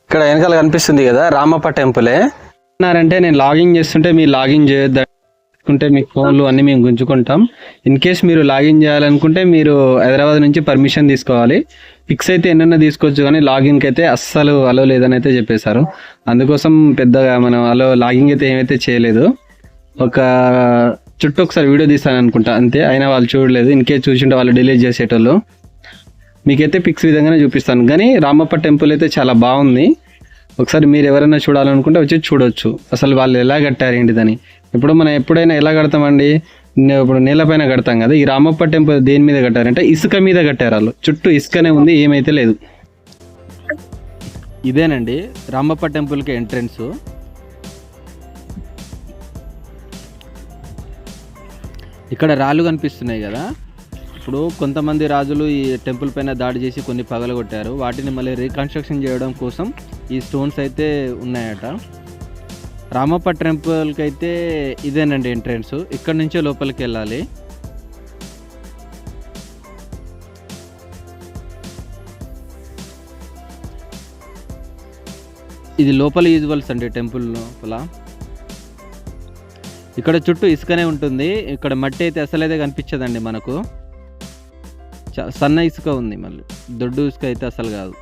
ఇక్కడ వెనకాల కనిపిస్తుంది కదా రామప్ప టెంపులే అన్నారంటే నేను లాగిన్ చేస్తుంటే మీరు లాగిన్ చేయొద్దంటే మీ ఫోన్లు అన్నీ మేము గుంజుకుంటాం. ఇన్ కేస్ మీరు లాగిన్ చేయాలనుకుంటే మీరు హైదరాబాద్ నుంచి పర్మిషన్ తీసుకోవాలి. పిక్స్ అయితే ఎన్నెన్నో తీసుకోవచ్చు కానీ లాగిన్కి అయితే అస్సలు అలో లేదని అయితే చెప్పేశారు. అందుకోసం పెద్దగా మనం లాగిన్ అయితే ఏమైతే చేయలేదు. ఒక చుట్టూ ఒకసారి వీడియో తీస్తాను అనుకుంటా అంతే, అయినా వాళ్ళు చూడలేదు. ఇన్ కేస్ చూసింటే వాళ్ళు డిలీట్ చేసేటోళ్ళు. మీకైతే పిక్స్ విధంగానే చూపిస్తాను. కానీ రామప్ప టెంపుల్ అయితే చాలా బాగుంది. ఒకసారి మీరు ఎవరైనా చూడాలనుకుంటే వచ్చి చూడొచ్చు అసలు వాళ్ళు ఎలా కట్టారు ఏంటిదని. ఇప్పుడు మనం ఎప్పుడైనా ఎలా కడతామండి, ఇప్పుడు నేలపైన కడతాం కదా. ఈ రామప్ప టెంపుల్ దేని మీద కట్టారంటే ఇసుక మీద కట్టారు. వాళ్ళు చుట్టూ ఇసుకనే ఉంది, ఏమైతే లేదు. ఇదేనండి రామప్ప టెంపుల్కి ఎంట్రన్స్. ఇక్కడ రాళ్ళు కనిపిస్తున్నాయి కదా. ఇప్పుడు కొంతమంది రాజులు ఈ టెంపుల్ పైన దాడి చేసి కొన్ని పగలగొట్టారు. వాటిని మళ్ళీ రీకన్స్ట్రక్షన్ చేయడం కోసం ఈ స్టోన్స్ అయితే ఉన్నాయట. రామప్ప టెంపుల్కి అయితే ఇదేనండి ఎంట్రన్స్. ఇక్కడ నుంచే లోపలికి వెళ్ళాలి. ఇది లోపల యూజువల్స్ అండి టెంపుల్ లోపల. ఇక్కడ చుట్టూ ఇసుకనే ఉంటుంది. ఇక్కడ మట్టి అయితే అసలైతే కనిపించదండి మనకు. సన్న ఇసుక ఉంది, మళ్ళీ దొడ్డు ఇసుక అయితే అసలు కాదు.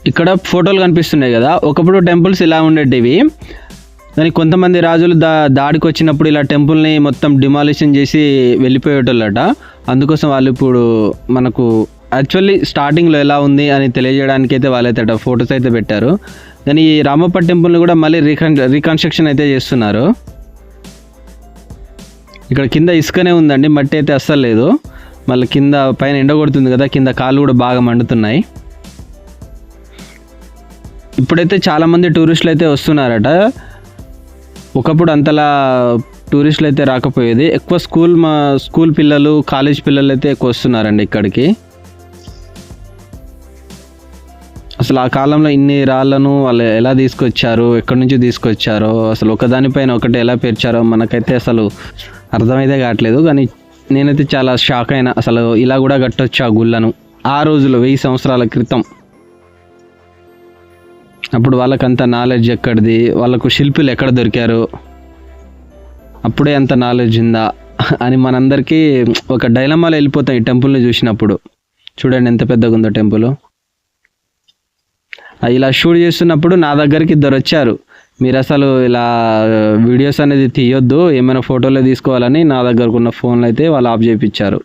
ఇక్కడ ఫోటోలు కనిపిస్తున్నాయి కదా. ఒకప్పుడు టెంపుల్స్ ఇలా ఉండేటివి, కానీ కొంతమంది రాజులు దాడికి వచ్చినప్పుడు ఇలా టెంపుల్ని మొత్తం డిమాలిషన్ చేసి వెళ్ళిపోయేటోళ్ళట. అందుకోసం వాళ్ళు ఇప్పుడు మనకు యాక్చువల్లీ స్టార్టింగ్లో ఎలా ఉంది అని తెలియజేయడానికి అయితే వాళ్ళైతే ఫొటోస్ అయితే పెట్టారు. కానీ ఈ రామప్ప టెంపుల్ని కూడా మళ్ళీ రీకన్స్ట్రక్షన్ అయితే చేస్తున్నారు. ఇక్కడ కింద ఇసుకనే ఉందండి, మట్టి అయితే అస్సలు లేదు. మళ్ళీ కింద పైన ఎండ కొడుతుంది కదా, కింద కాళ్ళు కూడా బాగా మండుతున్నాయి. ఇప్పుడైతే చాలామంది టూరిస్టులు అయితే వస్తున్నారట. ఒకప్పుడు అంతలా టూరిస్టులు అయితే రాకపోయేది. ఎక్కువ స్కూల్ పిల్లలు, కాలేజ్ పిల్లలు అయితే ఎక్కువ వస్తున్నారండి ఇక్కడికి. అసలు ఆ కాలంలో ఇన్ని రాళ్ళను వాళ్ళు ఎలా తీసుకొచ్చారు, ఎక్కడి నుంచి తీసుకొచ్చారో, అసలు ఒకదానిపైన ఒకటి ఎలా పేర్చారో మనకైతే అసలు అర్థమైతే కావట్లేదు. కానీ నేనైతే చాలా షాక్ అయినా, అసలు ఇలా కూడా కట్టొచ్చు ఆ గుళ్ళను ఆ రోజులో 1000 సంవత్సరాల క్రితం. అప్పుడు వాళ్ళకంత నాలెడ్జ్ ఎక్కడిది, వాళ్ళకు శిల్పులు ఎక్కడ దొరికారు, అప్పుడే అంత నాలెడ్జ్ ఉందా అని మనందరికీ ఒక డైలమాలో వెళ్ళిపోతాం ఈ టెంపుల్ని చూసినప్పుడు. చూడండి ఎంత పెద్దగా ఉందో టెంపుల్. ఇలా షూట్ చేస్తున్నప్పుడు నా దగ్గరికి 2 వచ్చారు. మీరు అసలు ఇలా వీడియోస్ అనేది తీయొద్దు, ఏమైనా ఫోటోలు తీసుకోవాలని నా దగ్గరకు ఉన్న ఫోన్లు అయితే వాళ్ళు ఆఫ్ చేయించారు.